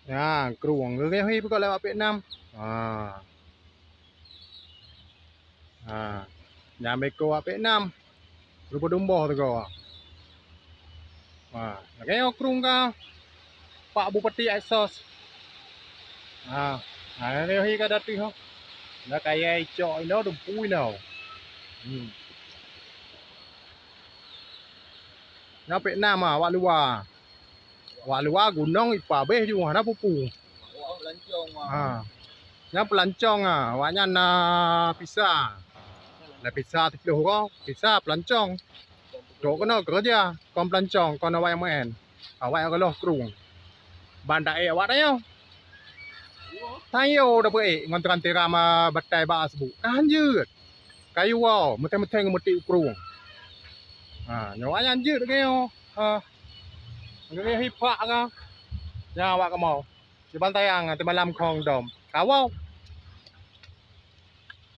Ya, keruang. Lagi hui pun lewat Vietnam. Ha. Ha. Jangan beko wak Vietnam. Rupa domba tu kau. Ha. Lagi kerung kau. Pak bupati exhaust. Ha. Ha, ni hui ka dati ho. Dah kaya icok ino dumpui no. Nah Vietnam ah, wak luar. Wak luar gunung ipa beh ju ada pupu. Ha. Nya pelancong ah, waknya na pisa. Na pisa 30 ko, pisa pelancong. Dok kena kerja, kon pelancong, kon awak yang main. Awak kalau kerung. Banda awak dah yo. Tayo dah pe ngon tiram batai ba sebu. Anjir. Kayu wow, meteng-meteng meti kerung. Ha, nyawanya anjir ke yo. Ha. Ngai hipak ka. Ya awak ka mau. Di bantayang ti malam kong dom. Kawau.